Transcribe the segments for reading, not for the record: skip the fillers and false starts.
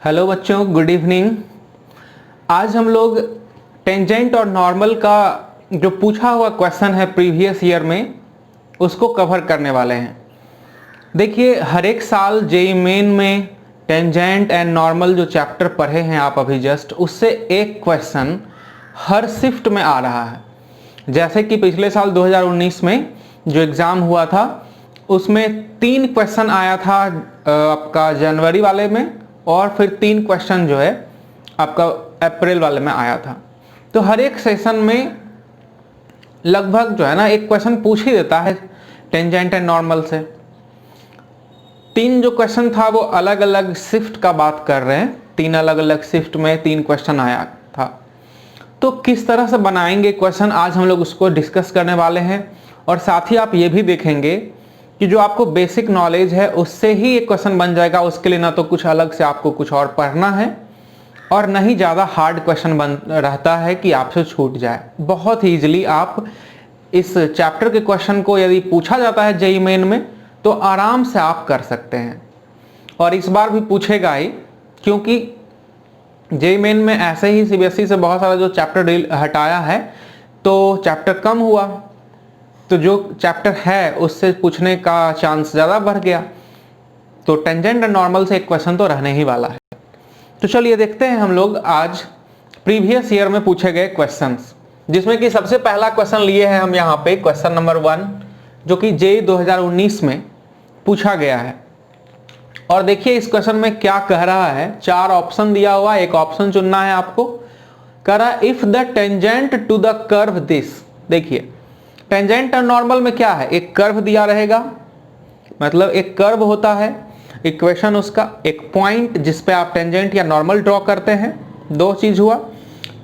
Hello बच्चों, good evening. आज हम लोग टेंजेंट और नॉर्मल का जो पूछा हुआ क्वेश्चन है प्रीवियस ईयर में उसको कवर करने वाले हैं। देखिए, हर एक साल जेईई मेन में टेंजेंट एंड नॉर्मल जो चैप्टर पढ़े हैं आप अभी जस्ट, उससे एक क्वेश्चन हर शिफ्ट में आ रहा है। जैसे कि पिछले साल 2019 में जो एग्ज़ाम हुआ था उसमें 3 क्वेश्चन आया था आपका जनवरी वाले में, और फिर 3 क्वेश्चन जो है आपका अप्रैल वाले में आया था। तो हर एक सेशन में लगभग जो है ना एक क्वेश्चन पूछ ही देता है टेंजेंट एंड नॉर्मल से। 3 जो क्वेश्चन था वो अलग अलग शिफ्ट का बात कर रहे हैं। 3 अलग अलग शिफ्ट में 3 क्वेश्चन आया था। तो किस तरह से बनाएंगे क्वेश्चन, आज हम लोग उसको डिस्कस करने वाले हैं। और साथ ही आप ये भी देखेंगे कि जो आपको बेसिक नॉलेज है उससे ही एक क्वेश्चन बन जाएगा। उसके लिए ना तो कुछ अलग से आपको कुछ और पढ़ना है और ना ही ज़्यादा हार्ड क्वेश्चन बन रहता है कि आपसे छूट जाए। बहुत ही ईजिली आप इस चैप्टर के क्वेश्चन को यदि पूछा जाता है जेईई मेन में तो आराम से आप कर सकते हैं। और इस बार भी पूछेगा ही, क्योंकि जेईई मेन में ऐसे ही सीबीएसई से बहुत सारा जो चैप्टर हटाया है तो चैप्टर कम हुआ, तो जो चैप्टर है उससे पूछने का चांस ज़्यादा बढ़ गया। तो टेंजेंट एंड नॉर्मल से एक क्वेश्चन तो रहने ही वाला है। तो चलिए देखते हैं हम लोग आज प्रीवियस ईयर में पूछे गए क्वेश्चंस, जिसमें कि सबसे पहला क्वेश्चन लिए हैं हम यहाँ पे, क्वेश्चन नंबर 1, जो कि जेईई 2019 में पूछा गया है। और देखिए इस क्वेश्चन में क्या कह रहा है। 4 ऑप्शन दिया हुआ, एक ऑप्शन चुनना है आपको। कह रहा है if the tangent to the curve this. देखिए टेंजेंट और नॉर्मल में क्या है, एक कर्व दिया रहेगा, मतलब एक कर्व होता है, इक्वेशन उसका, एक पॉइंट जिस पे आप टेंजेंट या नॉर्मल ड्रॉ करते हैं। 2 चीज हुआ।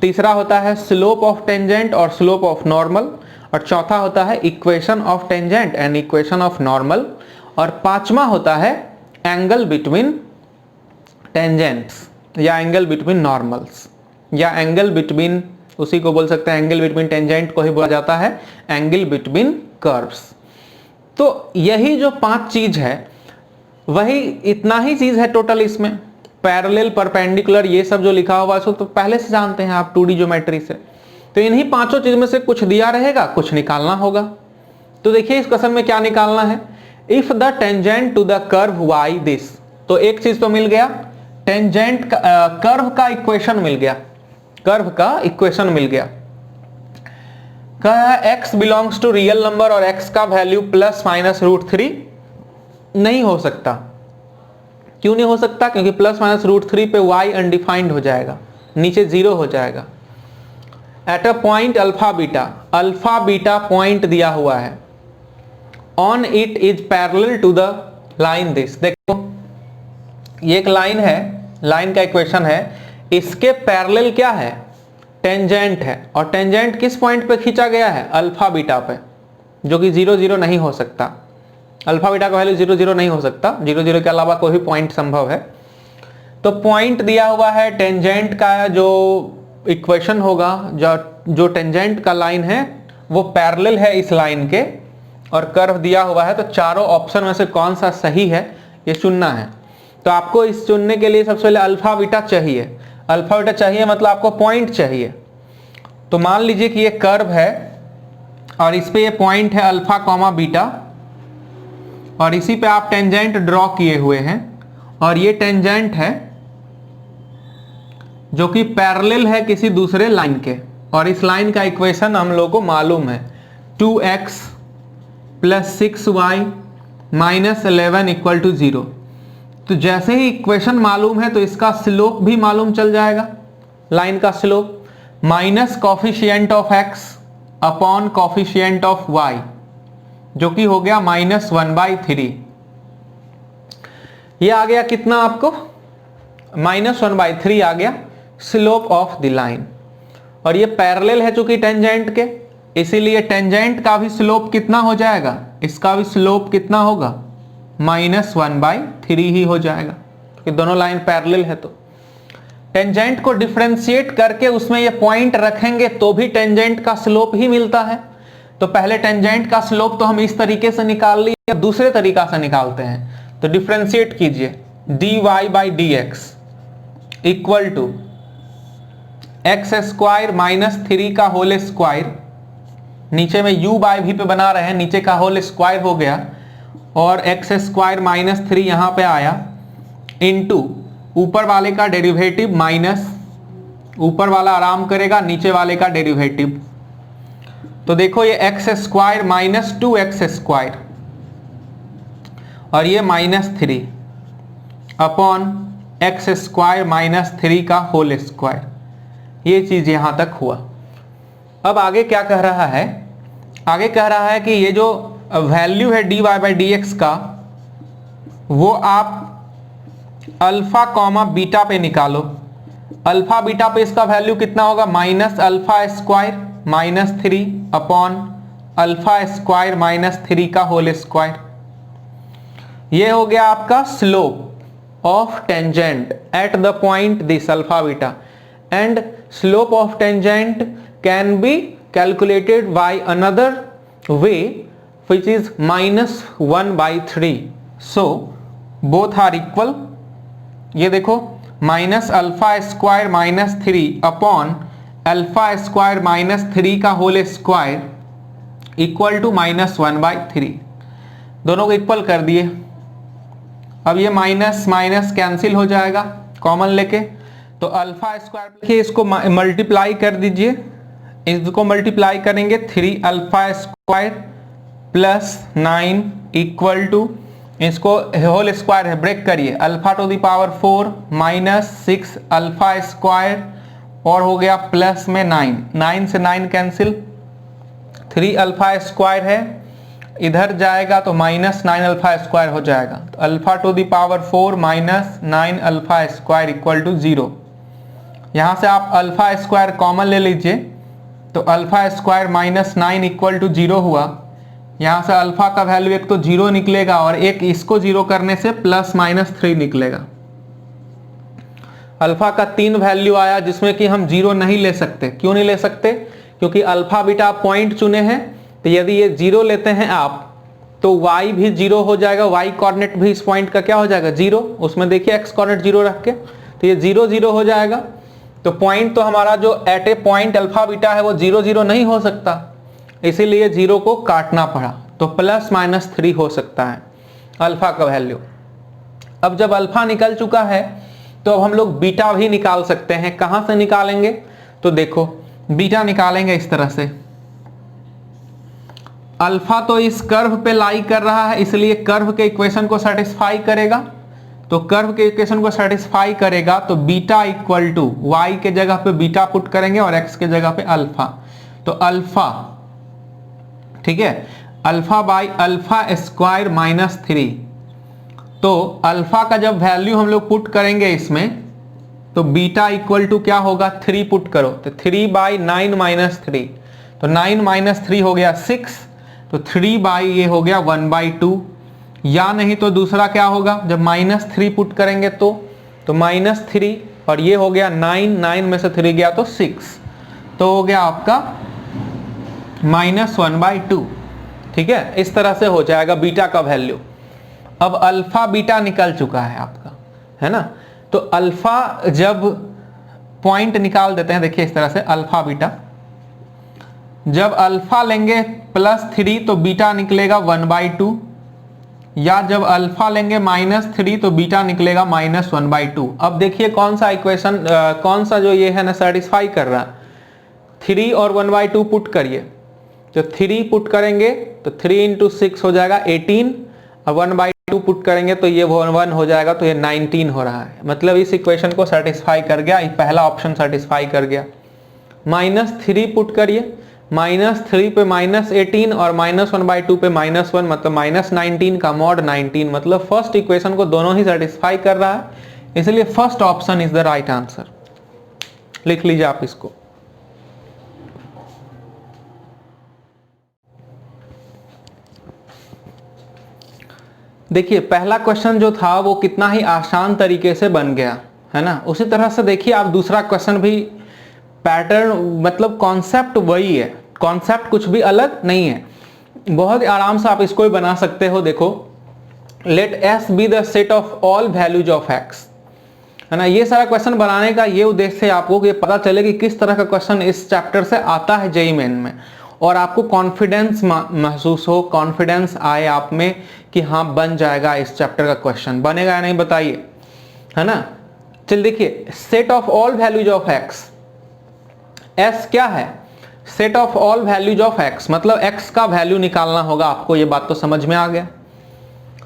तीसरा होता है स्लोप ऑफ टेंजेंट और स्लोप ऑफ नॉर्मल, और चौथा होता है equation of tangent and equation of normal, और 5वां होता है एंगल बिटवीन टेंजेंट्स या एंगल बिटवीन नॉर्मल्स, या एंगल बिटवीन, उसी को बोल सकते हैं एंगल बिटवीन टेंजेंट को ही बोला जाता है एंगल बिटवीन कर्व्स। तो यही जो 5 चीज है वही इतना ही चीज है टोटल इसमें। पैरेलल, परपेंडिकुलर, ये सब जो लिखा हुआ है तो पहले से जानते हैं आप 2D ज्योमेट्री से। तो इन्हीं 5 चीज में से कुछ दिया रहेगा, कुछ निकालना होगा। तो देखिए इस क्वेश्चन में क्या निकालना है। If the tangent to the curve y this, तो एक चीज तो मिल गया, टेंजेंट का कर्व का इक्वेशन मिल गया, कर्व का इक्वेशन मिल गया। कहा है x belongs to real number और x का वैल्यू ±√3 नहीं हो सकता। क्यों नहीं हो सकता? क्योंकि ±√3 पे y अनडिफाइंड हो जाएगा, नीचे 0 हो जाएगा। At a point alpha beta point दिया हुआ है, on it is parallel to the line this. देखो ये एक लाइन है, लाइन का इक्वेशन है, इसके पैरेलल क्या है, टेंजेंट है। और टेंजेंट किस पॉइंट पे खींचा गया है, अल्फा बीटा पे, जो कि 0 0 नहीं हो सकता। अल्फा बीटा का वैल्यू 0 0 नहीं हो सकता, 0 0 के अलावा कोई भी पॉइंट संभव है। तो पॉइंट दिया हुआ है, टेंजेंट का जो इक्वेशन होगा, जो टेंजेंट का लाइन है वो पैरेलल है इस लाइन के, और कर्व दिया हुआ है। तो चारों ऑप्शन में से कौन सा सही है ये चुनना है। तो आपको इस चुनने के लिए सबसे पहले अल्फा बीटा चाहिए। अल्फा बीटा चाहिए मतलब आपको पॉइंट चाहिए। तो मान लीजिए कि ये कर्व है और इस पे ये पॉइंट है अल्फा कॉमा बीटा, और इसी पे आप टेंजेंट ड्रॉ किए हुए हैं, और ये टेंजेंट है जो कि पैरेलल है किसी दूसरे लाइन के। और इस लाइन का इक्वेशन हम लोगों को मालूम है, 2x + 6y - 11 = 0। तो जैसे ही इक्वेशन मालूम है तो इसका स्लोप भी मालूम चल जाएगा, लाइन का slope, minus coefficient of x upon coefficient of y, जो कि हो गया -1/3। ये आ गया कितना आपको, -1/3 आ गया स्लोप ऑफ द लाइन। और ये पैरेलल है चूंकि टेंजेंट के, इसीलिए टेंजेंट का भी स्लोप कितना हो जाएगा, इसका भी स्लोप कितना होगा, -1/3 ही हो जाएगा, क्योंकि दोनों लाइन पैरेलल है। तो टेंजेंट को डिफरेंशिएट करके उसमें ये पॉइंट रखेंगे तो भी टेंजेंट का स्लोप ही मिलता है। तो पहले टेंजेंट का स्लोप तो हम इस तरीके से निकाल लिए, दूसरे तरीका से निकालते हैं। तो डिफरेंशिएट कीजिए, dy/dx equal to x square minus 3 का होल स्क्वायर, नीचे में u बाय v पे बना रहे हैं, नीचे का होल स्क्वायर हो गया और एक्स स्क्वायर माइनस 3 यहां पे आया, इनटू ऊपर वाले का डेरिवेटिव माइनस ऊपर वाला आराम करेगा, नीचे वाले का डेरिवेटिव। तो देखो ये x square minus 2x square और ये minus 3 upon x square minus 3 का होल स्क्वायर, ये चीज यहां तक हुआ। अब आगे क्या कह रहा है, आगे कह रहा है कि ये जो वैल्यू है dy बाई डी एक्स का, वो आप अल्फा कॉमा बीटा पे निकालो। अल्फा बीटा पे इसका वैल्यू कितना होगा, minus alpha square minus 3 upon alpha square minus 3 का होल स्क्वायर। ये हो गया आपका slope of tangent at the point this alpha beta, and slope of tangent can be calculated by another way which is -1/3, so both are equal। ये देखो minus alpha square minus 3 upon alpha square minus 3 का whole square equal to -1/3, दोनों को equal कर दिए। अब ये minus minus cancel हो जाएगा कॉमन लेके, तो अल्फा स्क्वायर देखिए इसको मल्टीप्लाई कर दीजिए, इसको मल्टीप्लाई करेंगे 3 alpha square plus 9 equal to, इसको होल स्क्वायर है ब्रेक करिए, alpha to the power 4 minus 6 alpha square और हो गया प्लस में 9, 9 से 9 कैंसिल, 3 अल्फा स्क्वायर है इधर जाएगा तो माइनस 9 अल्फा स्क्वायर हो जाएगा, तो alpha to the power 4 minus 9 alpha square equal to 0। यहां से आप अल्फा स्क्वायर कॉमन ले लीजिए, तो alpha square minus 9 equal to 0 हुआ। यहां से अल्फा का वैल्यू एक तो 0 निकलेगा और एक इसको 0 करने से प्लस माइनस 3 निकलेगा। अल्फा का 3 वैल्यू आया जिसमें कि हम 0 नहीं ले सकते। क्यों नहीं ले सकते, क्योंकि अल्फा बीटा पॉइंट चुने हैं, तो यदि ये 0 लेते हैं आप तो y भी 0 हो जाएगा, y कोऑर्डिनेट भी इस पॉइंट का क्या हो जाएगा 0, उसमें देखिए x कोऑर्डिनेट 0 रख के, तो ये 0 0 हो जाएगा। तो पॉइंट तो हमारा जो एट ए पॉइंट अल्फा बीटा है वो 0 0 नहीं हो सकता, इसीलिए 0 को काटना पड़ा, तो प्लस माइनस 3 हो सकता है अल्फा का वैल्यू। अब जब अल्फा निकल चुका है तो अब हम लोग बीटा भी निकाल सकते हैं। कहां से निकालेंगे, तो देखो बीटा निकालेंगे इस तरह से, अल्फा तो इस कर्व पे लाई कर रहा है इसलिए कर्व के इक्वेशन को सेटिस्फाई करेगा, तो कर्व के इक्वेशन को सेटिस्फाई करेगा तो बीटा इक्वल टू वाई के जगह पे बीटा पुट करेंगे और एक्स के जगह पे अल्फा, तो अल्फा, ठीक है, alpha by alpha square minus 3। तो अल्फा का जब वैल्यू हम लोग पुट करेंगे इसमें, तो बीटा इक्वल टू क्या होगा 3 पुट करो, तो 3 बाई 9 माइनस 3, तो 9 माइनस 3 हो गया 6, तो 3 बाई ये हो गया 1/2, या नहीं तो दूसरा क्या होगा, जब माइनस 3 पुट करेंगे तो माइनस 3 और ये हो गया 9, 9 में से 3 गया तो 6, तो हो गया आपका -1/2। ठीक है, इस तरह से हो जाएगा बीटा का वैल्यू। अब अल्फा बीटा निकल चुका है आपका, है ना, तो अल्फा जब पॉइंट निकाल देते हैं, देखिए इस तरह से अल्फा बीटा, जब अल्फा लेंगे +3 तो बीटा निकलेगा 1/2, या जब अल्फा लेंगे -3 तो बीटा निकलेगा -1/2। अब देखिए कौन सा इक्वेशन, कौन सा जो ये है ना सेटिस्फाई कर रहा है, 3 और 1/2 पुट करिए, तो 3 पुट करेंगे तो 3 × 6 हो जाएगा 18, और 1/2 पुट करेंगे तो ये 1 हो जाएगा, तो ये 19 हो रहा है। मतलब इस इक्वेशन को सेटिस्फाई कर गया, पहला ऑप्शन सेटिस्फाई कर गया। -3 पुट करिए, -3 पे -18 और -1/2 पे -1, मतलब -19 का मॉड 19, मतलब फर्स्ट इक्वेशन को दोनों ही सेटिस्फाई कर रहा है, इसलिए first option is the right answer. लिख लीजिए आप इसको। देखिए पहला क्वेश्चन जो था वो कितना ही आसान तरीके से बन गया, है ना। उसी तरह से देखिए आप दूसरा क्वेश्चन भी, पैटर्न मतलब कॉन्सेप्ट वही है, कॉन्सेप्ट कुछ भी अलग नहीं है, बहुत आराम से आप इसको भी बना सकते हो। देखो, let S be the set of all values of X, है ना। ये सारा क्वेश्चन बनाने का ये उद्देश्य है आपको कि ये पता चले कि किस तरह का क्वेश्चन इस चैप्टर से आता है जेईई मेन में, और आपको कॉन्फिडेंस महसूस हो, कॉन्फिडेंस आए आप में कि हाँ बन जाएगा इस चैप्टर का क्वेश्चन। बनेगा या नहीं बताइए, है ना। चल देखिए, set of all values of x, S क्या है, set of all values of x, मतलब एक्स का वैल्यू निकालना होगा आपको, ये बात तो समझ में आ गया।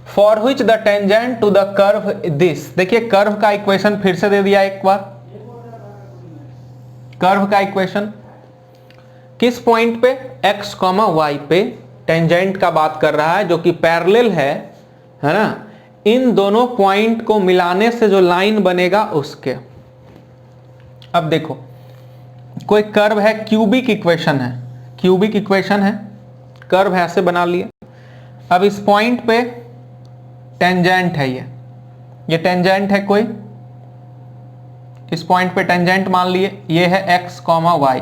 For which the tangent to the curve this, देखिए कर्व का इक्वेशन फिर से दे दिया एक बार। कर्व का इक्वेशन किस पॉइंट पे, x, y पे टेंजेंट का बात कर रहा है, जो कि पैरेलल है ना। इन दोनों पॉइंट को मिलाने से जो लाइन बनेगा उसके। अब देखो कोई कर्व है, क्यूबिक इक्वेशन है, क्यूबिक इक्वेशन है, कर्व है, ऐसे बना लिए। अब इस पॉइंट पे टेंजेंट है, ये टेंजेंट है कोई, इस पॉइंट पे टेंजेंट मान लिए, ये है x, y,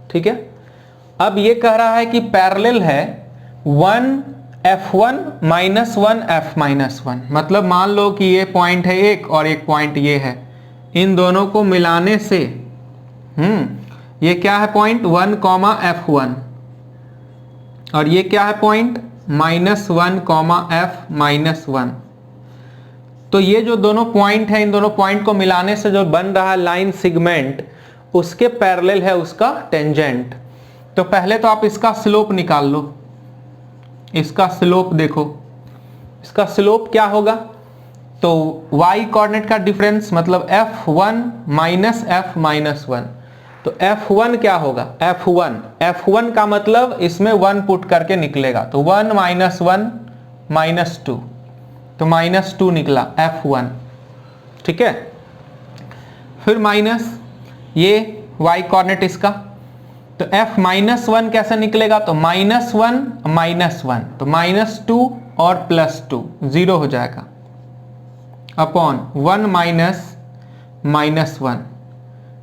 ठीक है। अब ये कह रहा है कि पैरेलल है 1f1 माइनस 1f माइनस 1, मतलब मान लो कि ये पॉइंट है एक और एक पॉइंट ये है, इन दोनों को मिलाने से ये क्या है पॉइंट 1, f1, और ये क्या है पॉइंट -1, f माइनस 1। तो ये जो दोनों पॉइंट है, इन दोनों पॉइंट को मिलाने से जो बन रहा है लाइन सेगमेंट, उसके पैरेलल है उसका टेंजेंट। तो पहले तो आप इसका स्लोप निकाल लो, इसका स्लोप देखो, इसका स्लोप क्या होगा, तो y कोऑर्डिनेट का डिफरेंस मतलब f1 माइनस f माइनस 1, तो f1 क्या होगा, f1 का मतलब इसमें 1 पुट करके निकलेगा, तो 1 माइनस 1 माइनस 2, तो -2 निकला f1, ठीक है। फिर माइनस ये y कोऑर्डिनेट इसका, तो f माइनस 1 कैसे निकलेगा, तो -1 माइनस 1, तो -2 और +2 0 हो जाएगा, अपॉन 1 माइनस -1,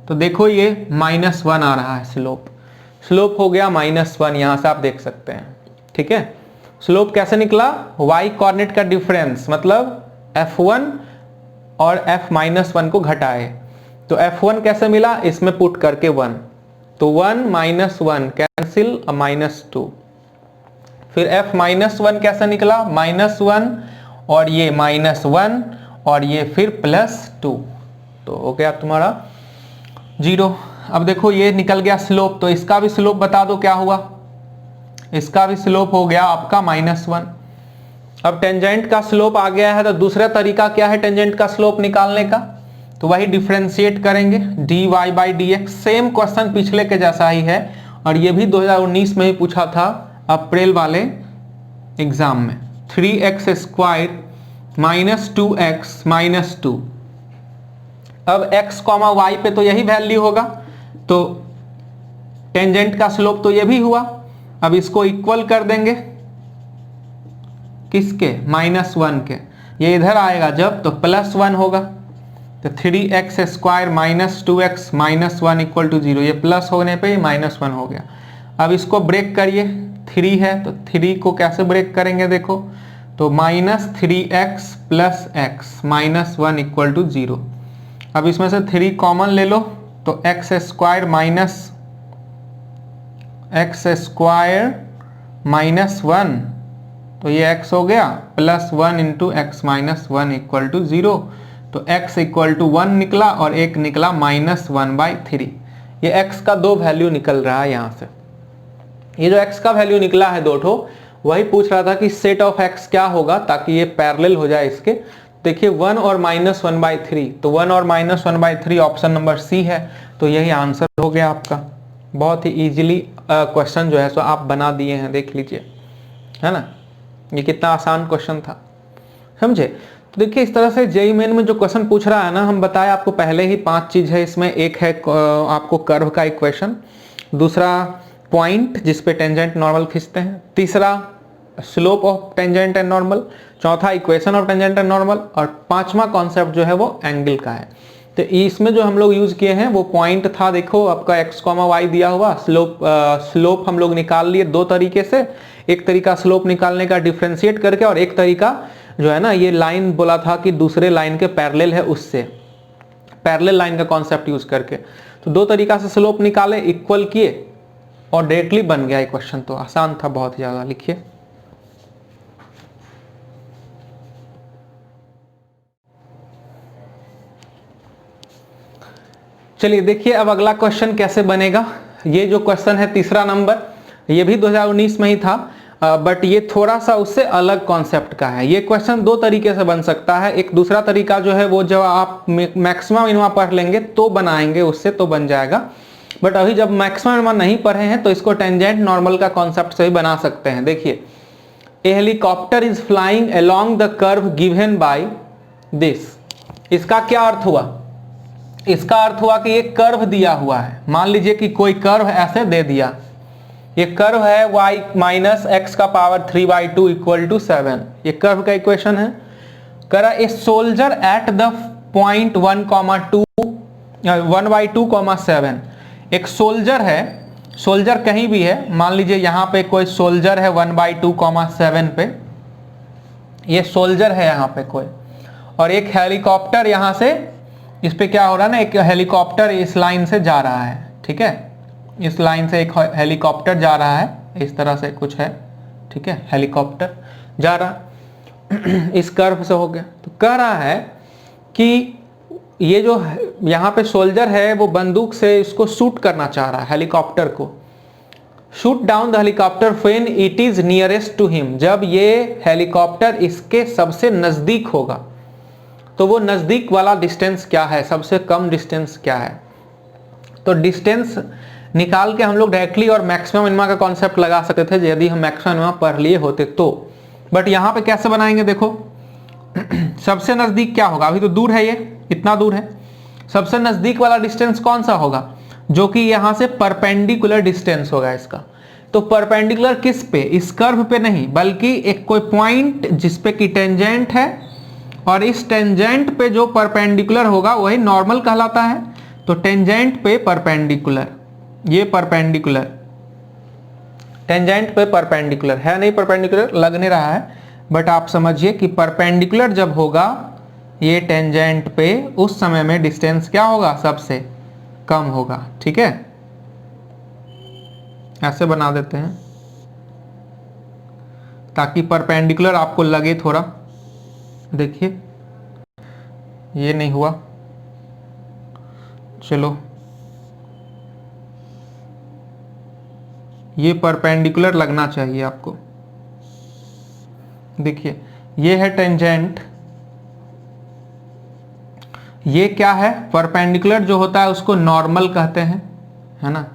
तो देखो ये -1 आ रहा है स्लोप, स्लोप हो गया -1, यहां से आप देख सकते हैं, ठीक है। स्लोप कैसे निकला, y कोऑर्डिनेट का डिफरेंस मतलब f1 और f माइनस 1 को घटाए, तो f1 कैसे मिला, इसमें पुट करके 1, तो 1 माइनस 1 कैंसिल, -2, फिर f माइनस 1 कैसे निकला, -1 और ये -1 और ये फिर +2, तो हो गया तुम्हारा 0। अब देखो ये निकल गया स्लोप, तो इसका भी स्लोप बता दो क्या हुआ, इसका भी स्लोप हो गया आपका -1। अब टेंजेंट का स्लोप आ गया है, तो दूसरा तरीका क्या है टेंजेंट का स्लोप निकालने का, तो वही डिफरेंशिएट करेंगे dy/dx, सेम क्वेश्चन पिछले के जैसा ही है, और ये भी 2019 में ही पूछा था अप्रैल वाले एग्जाम में। 3x² माइनस 2x माइनस 2, अब x, y पे तो यही वैल्यू होगा, तो टेंजेंट का स्लोप तो ये भी हुआ। अब इसको इक्वल कर देंगे किसके, -1 के, ये इधर आएगा जब, तो +1 होगा, तो 3x² minus 2x minus 1 equal to 0, ये प्लस होने पे -1 हो गया। अब इसको ब्रेक करिए, 3 है तो 3 को कैसे ब्रेक करेंगे देखो, तो -3x plus x minus 1 equal to 0। अब इसमें से 3 कॉमन ले लो, तो x² माइनस x² माइनस 1, तो ये x हो गया, +1 into x minus 1 equal to 0, तो x इक्वल टू 1 निकला और एक निकला -1/3। ये x का 2 वैल्यू निकल रहा है यहाँ से। ये जो x का वैल्यू निकला है 2 ठो, वही पूछ रहा था कि सेट ऑफ x क्या होगा ताकि ये पैरेलल हो जाए इसके। देखिए 1 और -1/3, तो 1 और -1/3 ऑप्शन नंबर सी है, तो यही आंसर हो गया आपका। बहुत ही इजीली क्वेश्चन जो है सो आप बना दिए हैं, देख लीजिए, है ना, ये कितना आसान क्वेश्चन था, समझे। तो देखिए इस तरह से जेईई मेन में जो क्वेश्चन पूछ रहा है ना, हम बताए आपको पहले ही 5 चीज है इसमें। एक है आपको कर्व का इक्वेशन, दूसरा पॉइंट जिस पे टेंजेंट नॉर्मल खींचते हैं, तीसरा slope of tangent and normal, चौथा equation of tangent and normal, और पांचवा कॉन्सेप्ट जो है वो एंगल का है। तो इसमें जो हम लोग यूज किए हैं वो पॉइंट था, देखो आपका x, y दिया हुआ, स्लोप हम लोग निकाल लिए 2 तरीके से। एक तरीका स्लोप निकालने का डिफरेंशिएट करके, और एक तरीका जो है ना ये लाइन बोला था कि दूसरे लाइन के पैरेलल है, उससे पैरेलल लाइन का कॉन्सेप्ट यूज करके। तो दो तरीका से स्लोप निकाले, इक्वल किए और डायरेक्टली बन गया ये क्वेश्चन। तो आसान था बहुत ज्यादा। लिखिए चलिए देखिए अब अगला क्वेश्चन कैसे बनेगा। ये जो क्वेश्चन है तीसरा नंबर, ये भी 2019 में ही था, बट ये थोड़ा सा उससे अलग कॉन्सेप्ट का है। ये क्वेश्चन दो तरीके से बन सकता है। एक दूसरा तरीका जो है वो जब आप मैक्सिमम मिनिमा पढ़ लेंगे तो बनाएंगे, उससे तो बन जाएगा। बट अभी जब मैक्सिमम मिनिमा नहीं पढ़े हैं तो इसको टेंजेंट नॉर्मल का कॉन्सेप्ट से भी बना सकते हैं। देखिए, a helicopter is flying along the curve given by this. इसका क्या अर्थ हुआ? इसका अर्थ हुआ कि एक कर्व दिया हुआ है। मान लीजिए कि कोई कर्व ऐसे दे दिया, ये कर्व है y माइनस एक्स का पावर 3/2 इक्वल टू 7। ये कर्व का इक्वेशन है। करा a soldier at the point 1/2,7। एक सोल्जर है, सोल्जर कहीं भी है, मान लीजिए यहां पे कोई सोल्जर है 1/2,7 पे, ये सोल्जर है यहां पे कोई, और एक हेलीकॉप्टर यहां से, इस पे क्या हो रहा है ना, एक हेलीकॉप्टर इस लाइन से जा रहा है। ठीक है, इस लाइन से एक हेलीकॉप्टर जा रहा है, इस तरह से कुछ है। ठीक है, हेलीकॉप्टर जा रहा इस कर्व से हो गया। तो कह रहा है कि ये जो यहाँ पे सोल्जर है वो बंदूक से इसको शूट करना चाह रहा है, हेलीकॉप्टर को। Shoot down the helicopter when it is nearest to him. जब ये हेलीकॉप्टर इसके सबसे नजदीक होगा, तो वो नजदीक वाला डिस्टेंस क्या है, सबसे कम डिस्टेंस क्या है। तो डिस्टेंस निकाल के हम लोग डायरेक्टली और मैक्सिमम मिनिमा का कॉन्सेप्ट लगा सकते थे यदि हम मैक्सिमम मिनिमा पढ़ लिए होते तो। बट यहाँ पे कैसे बनाएंगे देखो सबसे नजदीक क्या होगा, अभी तो दूर है, ये इतना दूर है। सबसे नजदीक वाला डिस्टेंस कौन सा होगा, जो कि यहाँ से परपेंडिकुलर डिस्टेंस होगा इसका। तो परपेंडिकुलर किस पे, इस कर्व पे नहीं, बल्कि एक कोई पॉइंट जिसपे की टेंजेंट है, और इस टेंजेंट पे जो परपेंडिकुलर होगा वही नॉर्मल कहलाता है। तो टेंजेंट पे परपेंडिकुलर, ये परपेंडिकुलर, टेंजेंट पे परपेंडिकुलर है, नहीं परपेंडिकुलर लग नहीं रहा है, बट आप समझिए कि परपेंडिकुलर जब होगा ये टेंजेंट पे, उस समय में डिस्टेंस क्या होगा, सबसे कम होगा। ठीक है, ऐसे बना देते हैं ताकि परपेंडिकुलर आपको लगे थोड़ा। देखिए ये नहीं हुआ, चलो ये परपेंडिकुलर लगना चाहिए आपको। देखिए ये है टेंजेंट, ये क्या है, परपेंडिकुलर जो होता है उसको नॉर्मल कहते हैं, है ना।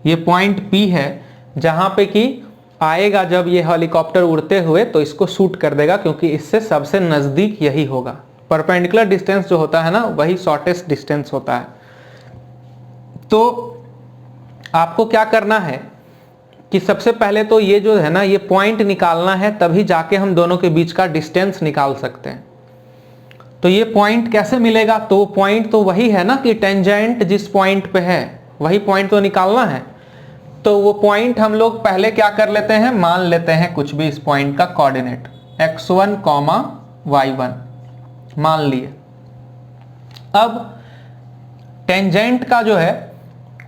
ये पॉइंट P है जहां पे कि आएगा जब ये हेलीकॉप्टर उड़ते हुए तो इसको शूट कर देगा, क्योंकि इससे सबसे नजदीक यही होगा। परपेंडिकुलर डिस्टेंस जो होता है ना वही शॉर्टेस्ट डिस्टेंस होता है। तो आपको क्या करना है कि सबसे पहले तो ये जो है ना ये पॉइंट निकालना है, तभी जाके हम दोनों के बीच का डिस्टेंस निकाल सकते हैं। तो ये पॉइंट कैसे मिलेगा, तो पॉइंट तो वही है ना कि टेंजेंट जिस पॉइंट पे है वही पॉइंट तो निकालना है। तो वो पॉइंट हम लोग पहले क्या कर लेते हैं, मान लेते हैं कुछ भी इस पॉइंट का कोऑर्डिनेट x1, y1 मान लिए। अब टेंजेंट का जो है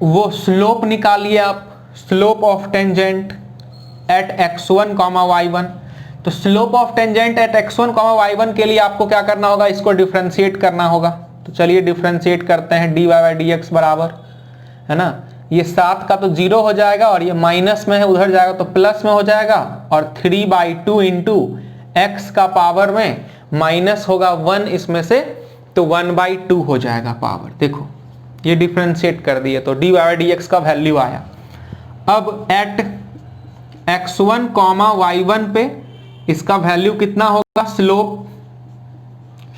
वो स्लोप निकालिए आप, slope of tangent at x1, y1। तो slope of tangent at x1, y1 के लिए आपको क्या करना होगा, इसको डिफरेंशिएट करना होगा। तो चलिए डिफरेंशिएट करते हैं, dy/dx बराबर, है ना, ये 7 का तो 0 हो जाएगा, और ये माइनस में है उधर जाएगा तो प्लस में हो जाएगा, और 3/2 इंटू एक्स का पावर में माइनस होगा 1 इसमें से, तो 1/2 हो जाएगा पावर। देखो ये डिफरेंशिएट कर दिए तो dy/dx का वैल्यू आया। अब एट x1, y1 पे इसका वैल्यू कितना होगा,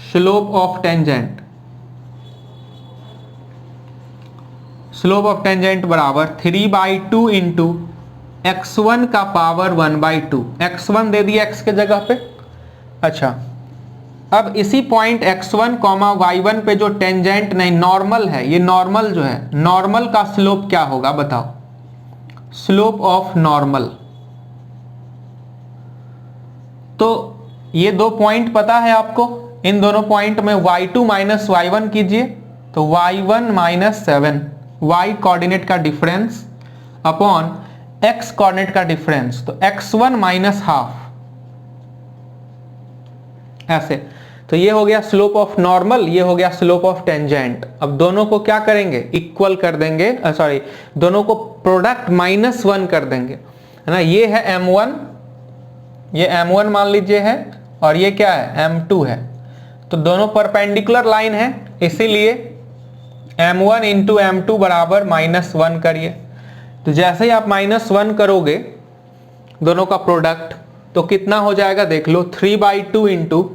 slope of tangent, slope of tangent बराबर 3/2 इंटू x1 का पावर 1/2। x1 दे दिया x के जगह पे। अच्छा, अब इसी पॉइंट x1, y1 पे जो टेंजेंट नहीं नॉर्मल है, ये नॉर्मल जो है, नॉर्मल का स्लोप क्या होगा बताओ, स्लोप ऑफ नॉर्मल। तो ये दो पॉइंट पता है आपको, इन दोनों पॉइंट में y2 माइनस y1 कीजिए तो y1 माइनस 7 y कोऑर्डिनेट का डिफरेंस अपॉन x कोऑर्डिनेट का डिफरेंस, तो x1 माइनस हाफ, ऐसे। तो ये हो गया स्लोप ऑफ नॉर्मल, ये हो गया स्लोप ऑफ टेंजेंट। अब दोनों को क्या करेंगे, इक्वल कर देंगे, सॉरी दोनों को प्रोडक्ट -1 कर देंगे, है ना। ये है m1, ये m1 मान लीजिए है, और ये क्या है m2 है। तो दोनों परपेंडिकुलर लाइन है, इसीलिए m1 इंटू m2 बराबर -1 करिए। तो जैसे ही आप -1 करोगे दोनों का प्रोडक्ट तो कितना हो जाएगा देख लो, 3/2 इंटू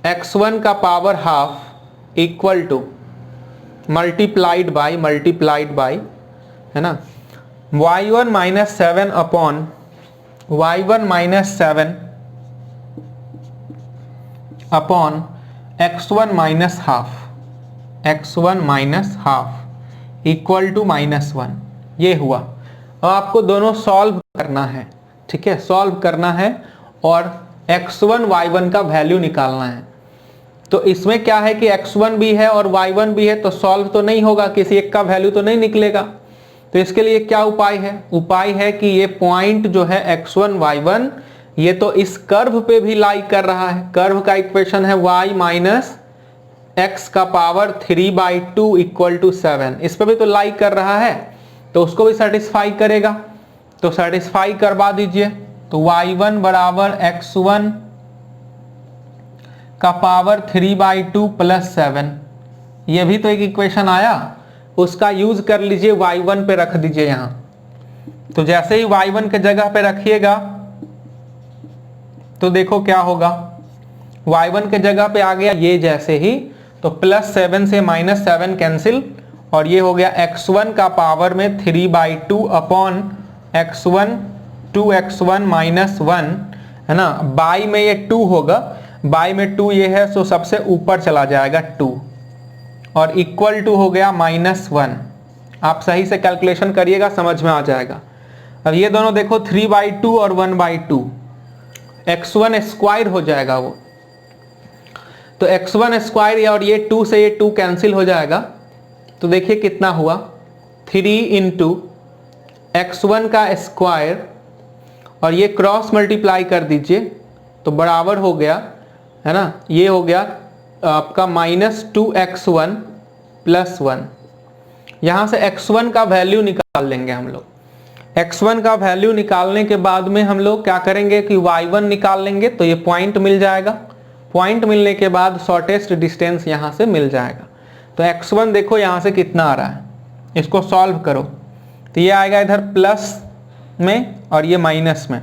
x1 का power half equal to multiplied by, है ना, y1 minus 7 upon y1 minus 7 upon x1 minus half equal to -1। ये हुआ। अब आपको दोनों सॉल्व करना है, ठीक है, सॉल्व करना है और x1 y1 का वैल्यू निकालना है। तो इसमें क्या है कि x1 भी है और y1 भी है, तो सॉल्व तो नहीं होगा, किसी एक का वैल्यू तो नहीं निकलेगा। तो इसके लिए क्या उपाय है, उपाय है कि ये पॉइंट जो है x1 y1 ये तो इस कर्व पे भी लाई कर रहा है। कर्व का इक्वेशन है y माइनस x का पावर 3/2 इक्वल टू 7, इस पे भी तो लाई कर रहा है, तो उसको भी सेटिस्फाई करेगा। तो सेटिस्फाई करवा दीजिए। तो y1 बराबर x1 का पावर 3/2 प्लस 7, ये भी तो एक इक्वेशन आया, उसका यूज कर लीजिए, y1 पे रख दीजिए यहाँ। तो जैसे ही y1 के जगह पे रखिएगा तो देखो क्या होगा, y1 के जगह पे आ गया ये जैसे ही, तो +7 से -7 कैंसिल, और ये हो गया x1 का पावर में 3/2 अपॉन x1 2x1 -1, है ना। बाई में ये 2 होगा, बाई में 2 ये है, सो सबसे ऊपर चला जाएगा 2, और इक्वल टू हो गया -1। आप सही से कैलकुलेशन करिएगा, समझ में आ जाएगा। अब ये दोनों देखो 3/2 और 1/2, x1 स्क्वायर हो जाएगा वो, तो x1 स्क्वायर और ये 2 से ये 2 कैंसिल हो जाएगा। तो देखिए कितना हुआ, 3 इंटू x1 का स्क्वायर और ये क्रॉस मल्टीप्लाई कर दीजिए तो बराबर हो गया, है ना, ये हो गया आपका -2x1 + 1। यहाँ से x1 का वैल्यू निकाल लेंगे हम लोग। x1 का वैल्यू निकालने के बाद में हम लोग क्या करेंगे कि y1 निकाल लेंगे, तो ये पॉइंट मिल जाएगा। पॉइंट मिलने के बाद शॉर्टेस्ट डिस्टेंस यहाँ से मिल जाएगा। तो x1 देखो यहाँ से कितना आ रहा है, इसको सॉल्व करो तो ये आएगा इधर प्लस में और ये माइनस में,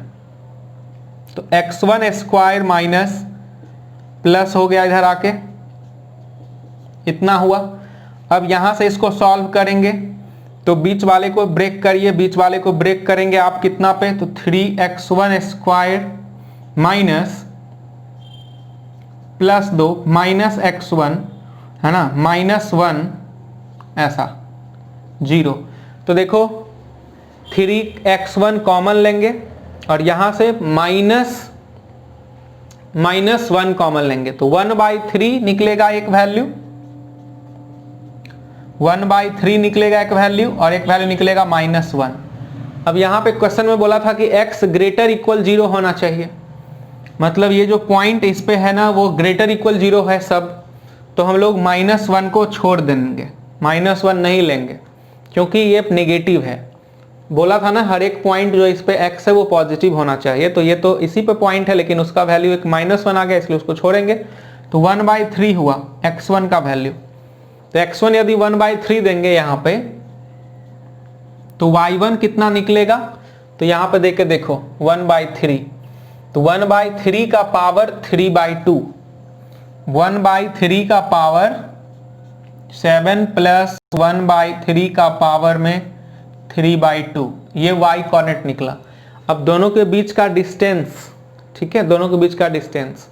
तो x1 स्क्वायर माइनस प्लस हो गया इधर आके, इतना हुआ। अब यहाँ से इसको सॉल्व करेंगे तो बीच वाले को ब्रेक करिए, बीच वाले को ब्रेक करेंगे आप कितना पे, तो 3x1 square minus +2 minus x1, है ना, -1 ऐसा 0। तो देखो 3x1 कॉमन लेंगे और यहाँ से -1 कॉमन लेंगे, तो 1/3 निकलेगा एक वैल्यू, 1/3 निकलेगा एक वैल्यू, और एक वैल्यू निकलेगा -1। अब यहाँ पे क्वेश्चन में बोला था कि x ग्रेटर इक्वल 0 होना चाहिए, मतलब ये जो पॉइंट इस पे है ना वो ग्रेटर इक्वल 0 है सब, तो हम लोग -1 को छोड़ देंगे, -1 नहीं लेंगे क्योंकि ये नेगेटिव है। बोला था ना हर एक पॉइंट जो इस पे x है वो पॉजिटिव होना चाहिए, तो ये तो इसी पे पॉइंट है लेकिन उसका वैल्यू एक -1 आ गया इसलिए उसको छोड़ेंगे। तो 1/3 हुआ x1 का वैल्यू। तो x1 यदि 1/3 देंगे यहाँ पे तो y1 कितना निकलेगा, तो यहाँ पे देख के देखो 1/3, तो 1/3 का पावर 3/2, 1/3 का पावर 7 प्लस 1/3 का पावर में 3/2, ये y कोऑर्डिनेट निकला। अब दोनों के बीच का डिस्टेंस, ठीक है, दोनों के बीच का डिस्टेंस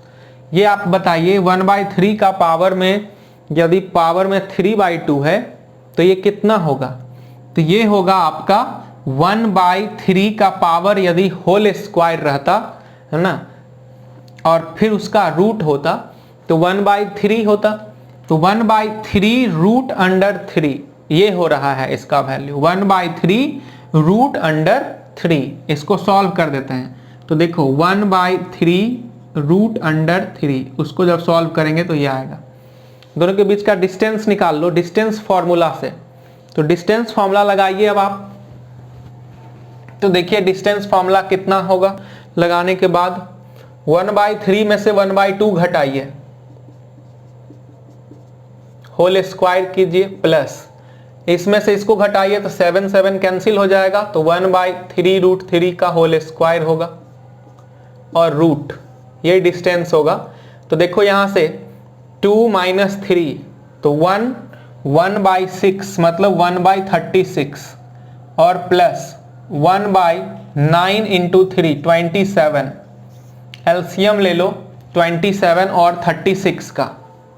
ये आप बताइए, 1/3 का पावर में यदि पावर में 3/2 है तो ये कितना होगा, तो ये होगा आपका 1/3 का पावर यदि होल स्क्वायर रहता, है ना, और फिर उसका रूट होता तो 1/3 होता, तो 1/3 रूट अंडर 3 ये हो रहा है इसका वैल्यू, 1/3 रूट अंडर 3। इसको सॉल्व कर देते हैं तो देखो 1/3 रूट अंडर 3, उसको जब सॉल्व करेंगे तो ये आएगा। दोनों के बीच का डिस्टेंस निकाल लो डिस्टेंस फॉर्मूला से, तो डिस्टेंस फॉर्मूला लगाइए अब आप। तो देखिए डिस्टेंस फॉर्मूला कितना होगा, लगाने के बाद 1/3 में से 1/2 घटाइए, होल स्क्वायर कीजिए, प्लस इसमें से इसको घटाइए तो 7 7 कैंसिल हो जाएगा, तो 1/3 रूट 3 का होल स्क्वायर होगा और रूट ये डिस्टेंस होगा। तो देखो यहां से 2 - 3 तो 1/6 मतलब 1/36 और प्लस 1/9 × 3 27, एलसीएम ले लो 27 और 36 का,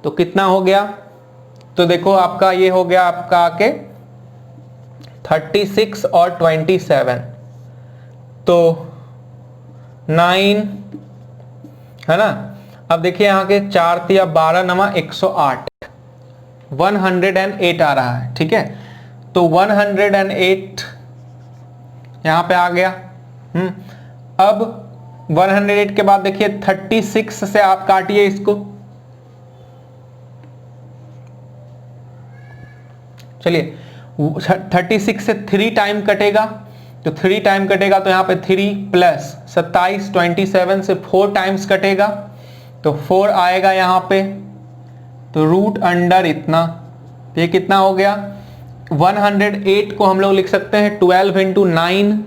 तो कितना हो गया, तो देखो आपका ये हो गया आपका आके 36 और 27, तो 9 है ना। अब देखिए यहाँ के 4 तिया 12 नमा 108, 108 आ रहा है, ठीक है। तो 108 यहाँ पे आ गया। अब 108 के बाद देखिए 36 से आप काटिए इसको, चलिए 36 से 3 टाइम कटेगा, तो 3 टाइम कटेगा तो यहाँ पे 3 प्लस 27 27 से 4 टाइम्स कटेगा तो 4 आएगा यहाँ पे, तो रूट अंडर इतना, तो ये कितना हो गया 108 को हम लोग लिख सकते हैं 12 × 9,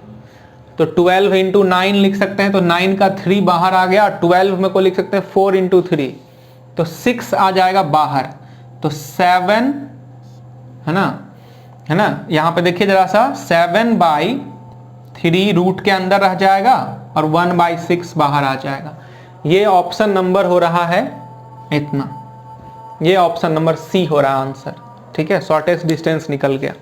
तो 12 × 9 लिख सकते हैं, तो 9 का 3 बाहर आ गया, 12 में को लिख सकते हैं 4 × 3, तो 6 आ जाएगा बाहर, तो 7 है ना, यहाँ पे देखिए जरा सा 7/3 रूट के अंदर रह जाएगा और 1/6 बाहर आ जाएगा। ये ऑप्शन नंबर हो रहा है इतना, ये ऑप्शन नंबर सी हो रहा है आंसर, ठीक है, शॉर्टेस्ट डिस्टेंस निकल गया।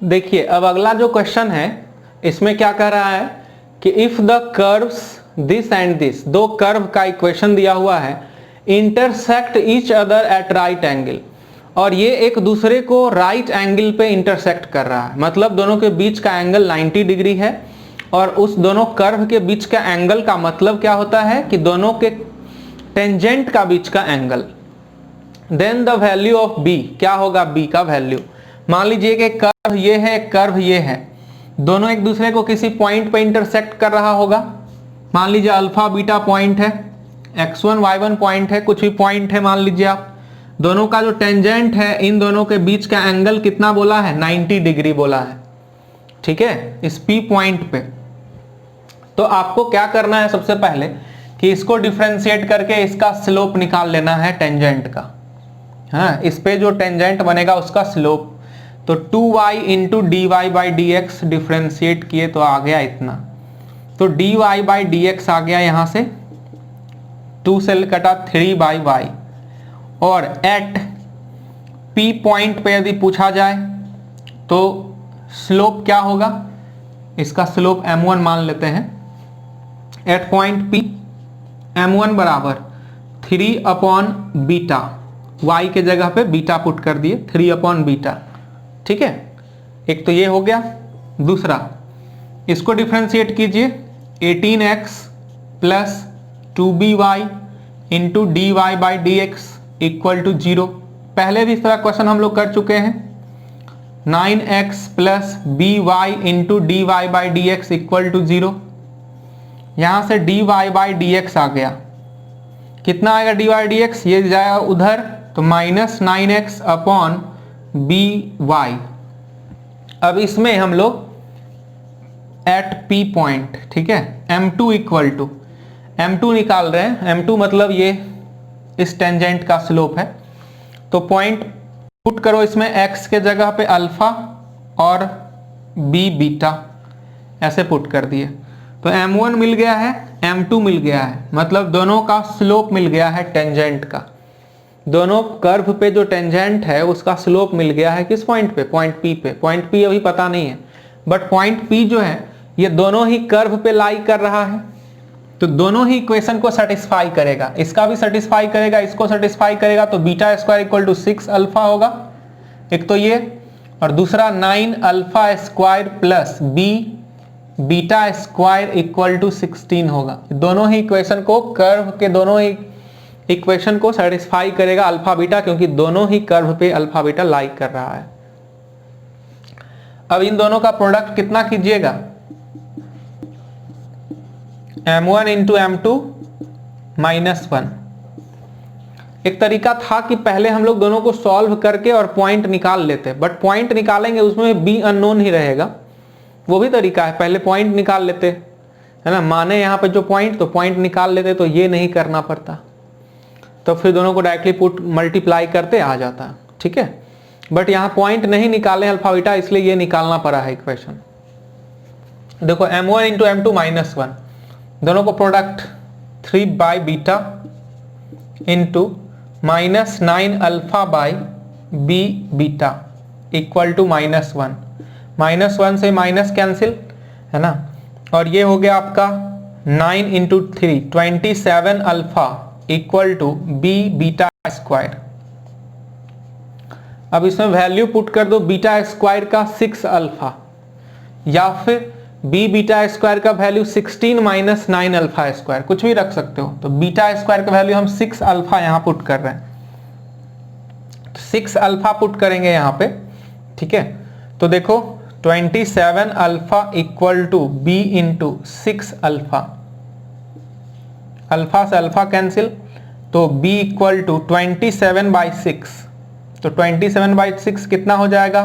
देखिए अब अगला जो क्वेश्चन है इसमें क्या कह रहा है कि if the curves this and this, दो कर्व का इक्वेशन दिया हुआ है, intersect each other at right angle, और ये एक दूसरे को राइट एंगल पे इंटरसेक्ट कर रहा है, मतलब दोनों के बीच का एंगल 90 डिग्री है, और उस दोनों कर्व के बीच का एंगल का मतलब क्या होता है कि दोनों के टेंजेंट का बीच का angle. Then the value of B, क्या होगा बी का वैल्यू। मान लीजिए कि कर्व ये है, कर्व ये है, दोनों एक दूसरे को किसी पॉइंट पे इंटरसेक्ट कर रहा होगा, मान लीजिए अल्फा बीटा पॉइंट है, x1 y1 पॉइंट है, कुछ भी पॉइंट है मान लीजिए आप, दोनों का जो टेंजेंट है इन दोनों के बीच का एंगल कितना बोला है 90 डिग्री बोला है, ठीक है, इस P पॉइंट पे। तो आपको क्या करना है सबसे पहले कि इसको डिफरेंशिएट करके इसका स्लोप निकाल लेना है टेंजेंट का, हाँ, इस पे जो टेंजेंट बनेगा उसका स्लोप, तो 2y × dy/dx डिफरेंशिएट किए तो आ गया इतना, तो dy/dx आ गया यहाँ से 2 से कटा 3/y, और एट P पॉइंट पे यदि पूछा जाए तो स्लोप क्या होगा, इसका स्लोप m1 मान लेते हैं, एट पॉइंट P m1 बराबर 3/बीटा, y के जगह पे बीटा पुट कर दिए 3/बीटा, ठीक है, एक तो ये हो गया। दूसरा इसको डिफरेंशिएट कीजिए 18x plus 2by × dy/dx equal to 0, पहले भी इस तरह क्वेश्चन हम लोग कर चुके हैं, 9x plus by × dy/dx equal to 0, यहां से dy/dx आ गया, कितना आएगा dy/dx, ये जाएगा उधर तो -9x अपॉन by। अब इसमें हम लोग एट P पॉइंट, ठीक है, m2 इक्वल टू, m2 निकाल रहे हैं, m2 मतलब ये इस टेंजेंट का स्लोप है, तो पॉइंट पुट करो इसमें x के जगह पे अल्फा और b बीटा, ऐसे पुट कर दिए, तो m1 मिल गया है, m2 मिल गया है, मतलब दोनों का स्लोप मिल गया है टेंजेंट का। दोनों कर्व पे जो टेंजेंट है उसका स्लोप मिल गया है किस पॉइंट पे, पॉइंट पी पे। पॉइंट पी अभी पता नहीं है, बट पॉइंट पी जो है ये दोनों ही कर्व पे लाई कर रहा है, तो दोनों ही इक्वेशन को सेटिस्फाई करेगा, इसका भी सेटिस्फाई करेगा, इसको सेटिस्फाई करेगा, तो beta square equal to 6 alpha होगा, एक तो ये, और दूसरा 9 alpha square plus b beta square equal to 16 होगा। दोनों ही इक्वेशन को, कर्व के दोनों ही इक्वेशन को सेटिस्फाई करेगा अल्फा बीटा, क्योंकि दोनों ही कर्व पे अल्फा बीटा लाई कर रहा है। अब इन दोनों का प्रोडक्ट कितना कीजिएगा, m1 इंटू m2 -1। एक तरीका था कि पहले हम लोग दोनों को सॉल्व करके और पॉइंट निकाल लेते, बट पॉइंट निकालेंगे उसमें बी अननोन ही रहेगा, वो भी तरीका है, पहले पॉइंट निकाल लेते, है ना, माने यहाँ पे जो पॉइंट, तो पॉइंट निकाल लेते, तो ये नहीं करना पड़ता, तो फिर दोनों को डायरेक्टली पुट मल्टीप्लाई करते आ जाता, ठीक है। बट यहाँ पॉइंट नहीं निकाले अल्फा बीटा, इसलिए ये निकालना पड़ा है इक्वेशन। देखो m1 इंटू m2 -1, दोनों को product 3 by beta into -9 alpha by b beta equal to -1। -1 से माइनस कैंसिल, है ना, और ये हो गया आपका 9 into 3 27 alpha equal to b beta square. अब इसमें वैल्यू पुट कर दो बीटा स्क्वायर का 6 अल्फा, या फिर बी बीटा स्क्वायर का वैल्यू 16 माइनस 9 अल्फा स्क्वायर, कुछ भी रख सकते हो। तो बीटा स्क्वायर का वैल्यू हम 6 अल्फा यहां पुट कर रहे हैं, तो 6 अल्फा पुट करेंगे यहां पे, ठीक है। तो देखो 27 alpha equal to b into 6 alpha, alpha से अल्फा कैंसिल, तो b इक्वल टू 27/6, तो 27/6 कितना हो जाएगा,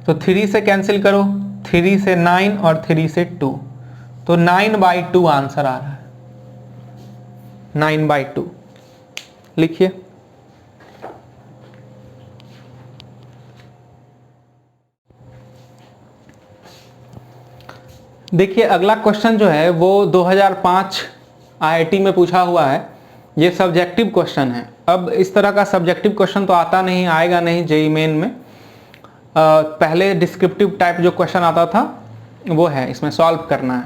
तो 3 से कैंसिल करो, 3 से 9 और 3 से 2, तो 9/2 आंसर आ रहा है, 9/2 लिखिए। देखिए अगला क्वेश्चन जो है वो 2005 आईआईटी में पूछा हुआ है, ये सब्जेक्टिव क्वेश्चन है। अब इस तरह का सब्जेक्टिव क्वेश्चन तो आता नहीं, आएगा नहीं जेईई मेन में। पहले डिस्क्रिप्टिव टाइप जो क्वेश्चन आता था वो है, इसमें सॉल्व करना है।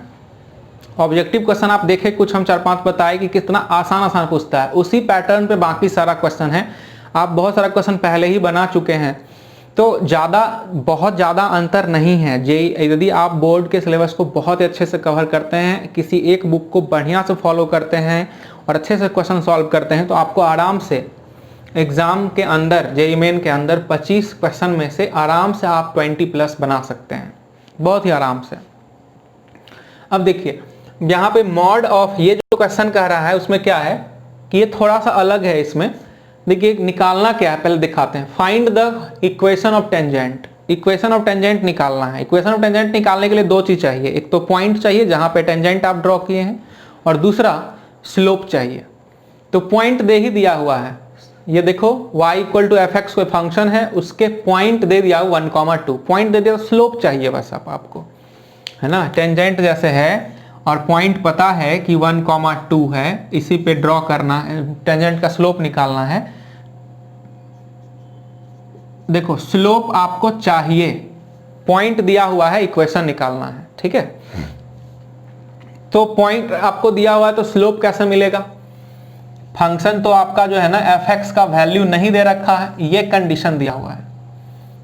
ऑब्जेक्टिव क्वेश्चन आप देखें, कुछ हम 4-5 बताए कि कितना आसान आसान पूछता है, उसी पैटर्न पे बाकी सारा क्वेश्चन है। आप बहुत सारा क्वेश्चन पहले ही बना चुके हैं, तो बहुत ज़्यादा अंतर नहीं है। जेईई यदि आप बोर्ड के सिलेबस को बहुत ही अच्छे से कवर करते हैं, किसी एक बुक को बढ़िया से फॉलो करते हैं और अच्छे से क्वेश्चन सॉल्व करते हैं, तो आपको आराम से एग्ज़ाम के अंदर, जेईई मेन के अंदर 25 क्वेश्चन में से आराम से आप 20+ बना सकते हैं, बहुत ही आराम से। अब देखिए यहाँ पे मॉड ऑफ, ये जो क्वेश्चन कह रहा है उसमें क्या है कि ये थोड़ा सा अलग है। इसमें देखिए निकालना क्या है पहले दिखाते हैं। Find the equation of tangent, equation of tangent निकालना है। इक्वेशन ऑफ टेंजेंट निकालने के लिए 2 चीज चाहिए, एक तो पॉइंट चाहिए जहां पे टेंजेंट आप ड्रॉ किए हैं, और दूसरा स्लोप चाहिए। तो पॉइंट दे ही दिया हुआ है, ये देखो y equal to f x कोई फंक्शन है, उसके पॉइंट दे दिया 1,2, पॉइंट दे दिया, स्लोप चाहिए बस आपको, है ना। टेंजेंट जैसे है और पॉइंट पता है कि 1,2 है, इसी पे ड्रॉ करना है, टेंजेंट का स्लोप निकालना है। देखो स्लोप आपको चाहिए, पॉइंट दिया हुआ है, इक्वेशन निकालना है, ठीक है। तो पॉइंट आपको दिया हुआ है, तो स्लोप कैसे मिलेगा। फंक्शन तो आपका जो है ना एफ एक्स का वैल्यू नहीं दे रखा है, ये कंडीशन दिया हुआ है,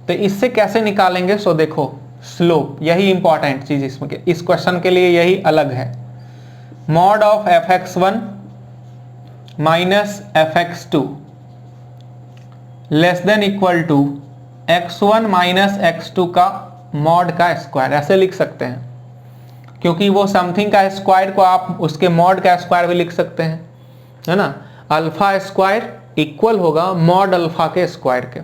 तो इससे कैसे निकालेंगे। सो देखो स्लोप, यही इंपॉर्टेंट चीज इसमें, इस क्वेश्चन के लिए यही अलग है। Mod of fx1 minus fx2 less than equal to x1 minus x2 का मॉड का स्क्वायर, ऐसे लिख सकते हैं, क्योंकि वो समथिंग का स्क्वायर को आप उसके मॉड का स्क्वायर भी लिख सकते हैं, है ना। अल्फा स्क्वायर इक्वल होगा मॉड अल्फा के स्क्वायर के,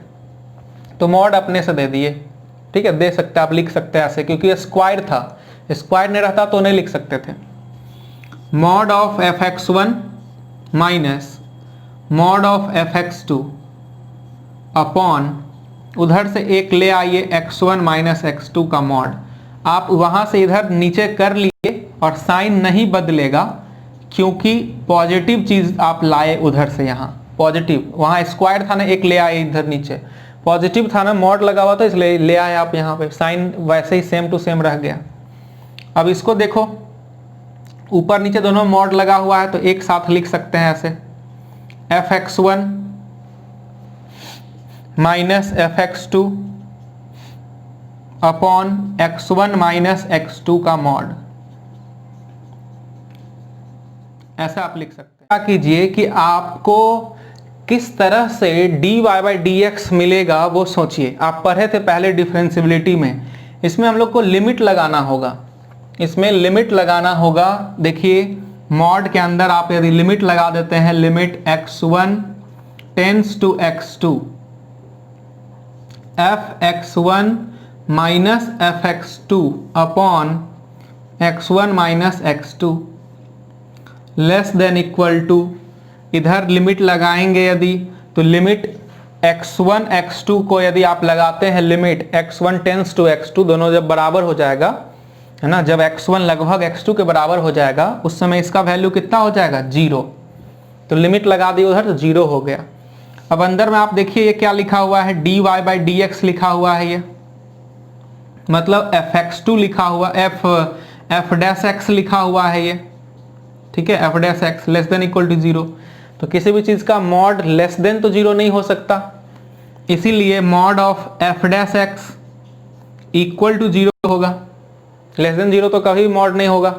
तो मॉड अपने से दे दिए, ठीक है, दे सकते आप, लिख सकते हैं ऐसे, क्योंकि ये स्क्वायर था, स्क्वायर नहीं रहता तो नहीं लिख सकते थे। Mod of fx1 minus mod of fx2 upon, उधर से एक ले आइए x1 माइनस x2 का मॉड, आप वहां से इधर नीचे कर लिए और साइन नहीं बदलेगा, क्योंकि पॉजिटिव चीज आप लाए उधर से, यहाँ पॉजिटिव, वहाँ स्क्वायर था ना, एक ले आए इधर नीचे, पॉजिटिव था ना, मॉड लगा हुआ था इसलिए ले आए आप यहाँ पे, साइन वैसे ही सेम टू सेम रह गया। अब इसको देखो, ऊपर नीचे दोनों मॉड लगा हुआ है तो एक साथ लिख सकते हैं ऐसे, fx1 minus fx2 upon x1 minus x2 का मॉड, ऐसा आप लिख सकते हैं। क्या कीजिए कि आपको किस तरह से dy बाई dx मिलेगा वो सोचिए। आप पढ़े थे पहले डिफरेंशियबिलिटी में, इसमें हम लोग को लिमिट लगाना होगा, इसमें लिमिट लगाना होगा। देखिए मॉड के अंदर आप यदि लिमिट लगा देते हैं, limit x1 tends to x2 fx1 minus fx2 upon x1 minus x2 less than equal to, इधर लिमिट लगाएंगे यदि तो लिमिट x1 x2 को यदि आप लगाते हैं limit x1 tends to x2, दोनों जब बराबर हो जाएगा है ना, जब x1 लगभग x2 के बराबर हो जाएगा उस समय इसका वैल्यू कितना हो जाएगा, 0। तो लिमिट लगा दी उधर तो 0 हो गया। अब अंदर में आप देखिए ये क्या लिखा हुआ है, dy बाई dx लिखा हुआ है, ये मतलब fx2 लिखा हुआ, f डैश x लिखा हुआ है ये, ठीक है, f dash x less than equal to 0। तो किसी भी चीज का मॉड लेस देन तो 0 नहीं हो सकता, इसीलिए mod of f dash x equal to 0 होगा, लेस देन 0 तो कभी मॉड नहीं होगा।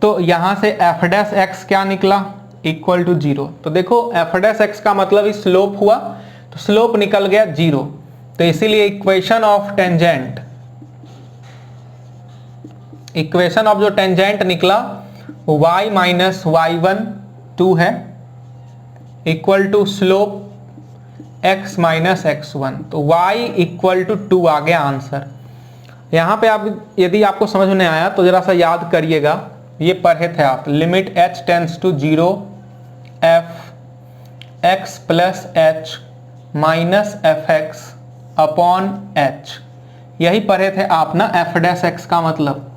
तो यहां से f डैश x क्या निकला, इक्वल टू 0। तो देखो f डैश x का मतलब स्लोप हुआ, तो स्लोप निकल गया 0। तो इसीलिए equation of tangent, equation of जो टेंजेंट निकला y माइनस y1 2 है, equal to slope x minus x1, तो y इक्वल टू 2 आ गया आंसर। यहाँ पे आप यदि आपको समझ में आया तो जरा सा याद करिएगा, ये पढ़े थे आप, limit h tends to 0 f x plus h minus f x upon h, यही पढ़े थे आप ना, f डैश x का मतलब।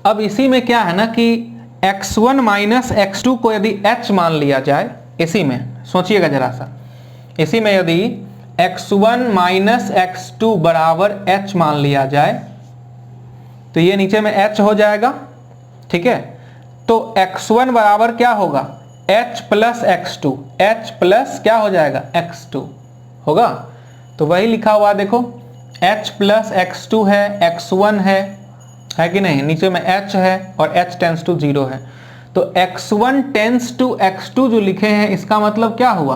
अब इसी में क्या है ना कि x1 माइनस x2 को यदि h मान लिया जाए, इसी में सोचिएगा जरा सा, इसी में यदि x1 माइनस x2 बराबर h मान लिया जाए तो ये नीचे में h हो जाएगा, ठीक है। तो x1 बराबर क्या होगा, h plus x2, h plus क्या हो जाएगा, x2 होगा। तो वही लिखा हुआ देखो, h प्लस x2 है, x1 है कि नहीं, नीचे में h है और h टेंस टू 0 है। तो x1 टेंस टू x2 जो लिखे हैं इसका मतलब क्या हुआ,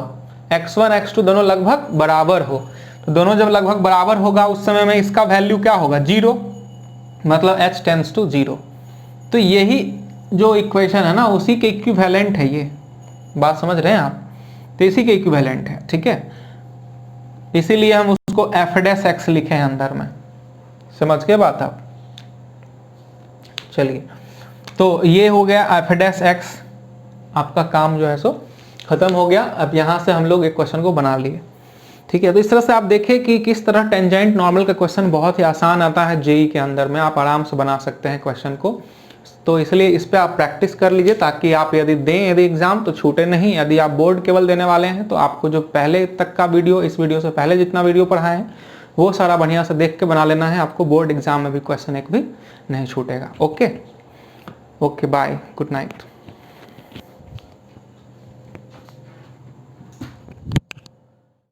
x1 x2 दोनों लगभग बराबर हो। तो दोनों जब लगभग बराबर होगा उस समय में इसका वैल्यू क्या होगा, 0, मतलब h टेंस टू 0। तो यही जो इक्वेशन है ना उसी के इक्विवेलेंट है, ये बात समझ रहे हैं आप, तो इसी के इक्विवेलेंट है, ठीक है। इसीलिए हम उसको f डैश x लिखे हैं अंदर में, समझ के बात आप। चलिए, तो ये हो गया f डैश x, आपका काम जो है सो खत्म हो गया। अब यहाँ से हम लोग एक क्वेश्चन को बना लिए, ठीक है। तो इस तरह से आप देखें कि किस तरह टेंजेंट नॉर्मल का क्वेश्चन बहुत ही आसान आता है जेई के अंदर में, आप आराम से बना सकते हैं क्वेश्चन को। तो इसलिए इस पे आप प्रैक्टिस कर लीजिए ताकि आप यदि दें यदि एग्जाम तो छूटे नहीं। यदि आप बोर्ड केवल देने वाले हैं तो आपको जो पहले तक का वीडियो, इस वीडियो से पहले जितना वीडियो पढ़ा है वो सारा बढ़िया से देख के बना लेना है, आपको बोर्ड एग्जाम में भी क्वेश्चन एक भी नहीं छूटेगा। Okay, bye, good night.